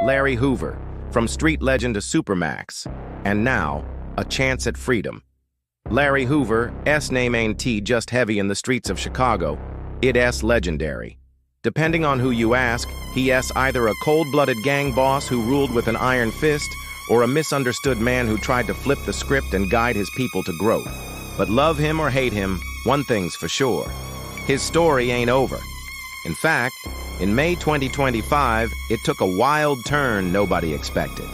Larry Hoover, from street legend to Supermax, and now, a chance at freedom. Larry Hoover, name ain't just heavy in the streets of Chicago, it's legendary. Depending on who you ask, he's either a cold-blooded gang boss who ruled with an iron fist, or a misunderstood man who tried to flip the script and guide his people to growth. But love him or hate him, one thing's for sure. His story ain't over. In fact, in May 2025, it took a wild turn nobody expected.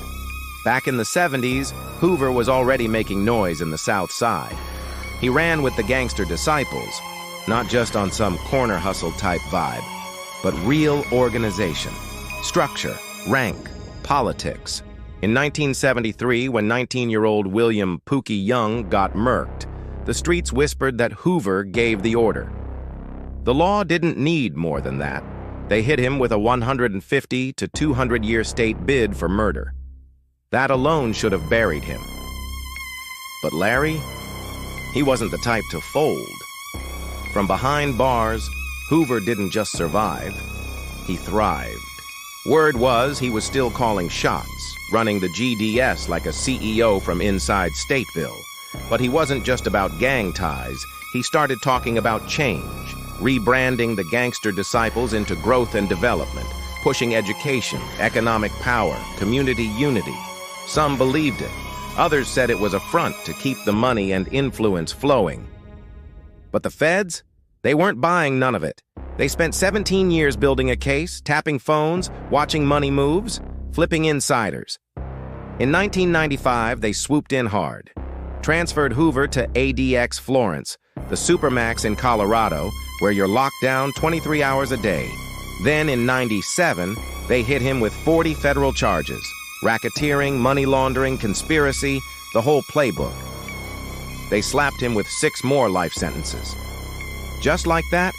Back in the 70s, Hoover was already making noise in the South Side. He ran with the gangster disciples, not just on some corner hustle type vibe, but real organization, structure, rank, politics. In 1973, when 19-year-old William Pookie Young got murked, the streets whispered that Hoover gave the order. The law didn't need more than that. They hit him with a 150 to 200-year state bid for murder. That alone should have buried him. But Larry, he wasn't the type to fold. From behind bars, Hoover didn't just survive, he thrived. Word was he was still calling shots, running the GDS like a CEO from inside Stateville. But he wasn't just about gang ties, he started talking about change, rebranding the gangster disciples into growth and development, pushing education, economic power, community unity. Some believed it. Others said it was a front to keep the money and influence flowing. But the feds? They weren't buying none of it. They spent 17 years building a case, tapping phones, watching money moves, flipping insiders. In 1995, they swooped in hard. Transferred Hoover to ADX Florence, the Supermax in Colorado, where you're locked down 23 hours a day. Then in '97, they hit him with 40 federal charges: racketeering, money laundering, conspiracy, the whole playbook. They slapped him with 6 more life sentences. Just like that,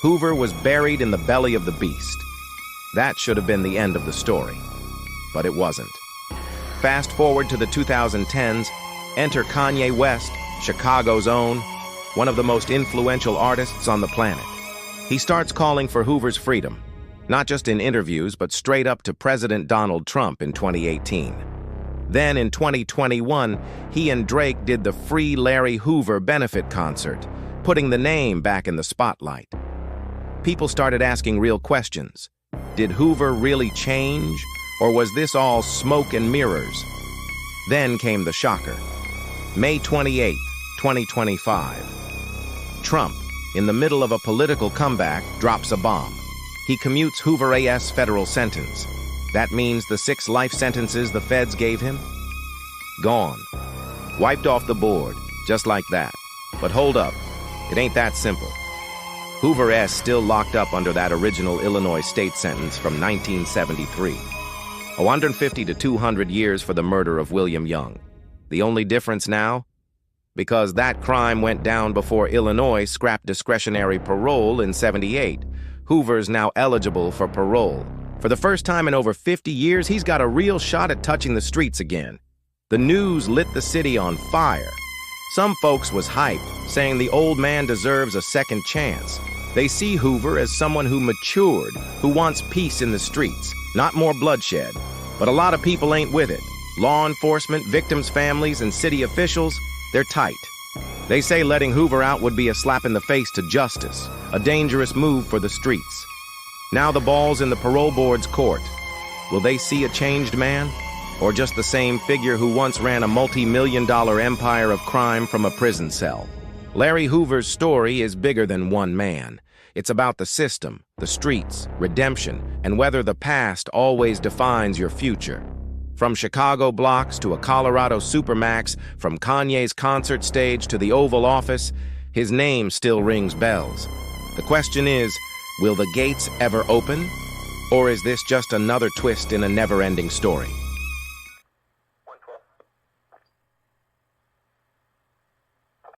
Hoover was buried in the belly of the beast. That should have been the end of the story. But it wasn't. Fast forward to the 2010s, enter Kanye West, Chicago's own, one of the most influential artists on the planet. He starts calling for Hoover's freedom, not just in interviews, but straight up to President Donald Trump in 2018. Then in 2021, he and Drake did the Free Larry Hoover benefit concert, putting the name back in the spotlight. People started asking real questions. Did Hoover really change, or was this all smoke and mirrors? Then came the shocker. May 28, 2025. Trump, in the middle of a political comeback, drops a bomb. He commutes Hoover's federal sentence. That means the 6 life sentences the feds gave him? Gone. Wiped off the board, just like that. But hold up, it ain't that simple. Hoover's still locked up under that original Illinois state sentence from 1973. 150 to 200 years for the murder of William Young. The only difference now? Because that crime went down before Illinois scrapped discretionary parole in '78. Hoover's now eligible for parole. For the first time in over 50 years, he's got a real shot at touching the streets again. The news lit the city on fire. Some folks was hyped, saying the old man deserves a second chance. They see Hoover as someone who matured, who wants peace in the streets, not more bloodshed. But a lot of people ain't with it. Law enforcement, victims' families, and city officials, they're tight. They say letting Hoover out would be a slap in the face to justice, a dangerous move for the streets. Now the ball's in the parole board's court. Will they see a changed man? Or just the same figure who once ran a multi-million-dollar empire of crime from a prison cell? Larry Hoover's story is bigger than one man. It's about the system, the streets, redemption, and whether the past always defines your future. From Chicago blocks to a Colorado Supermax, from Kanye's concert stage to the Oval Office, his name still rings bells. The question is, will the gates ever open? Or is this just another twist in a never-ending story?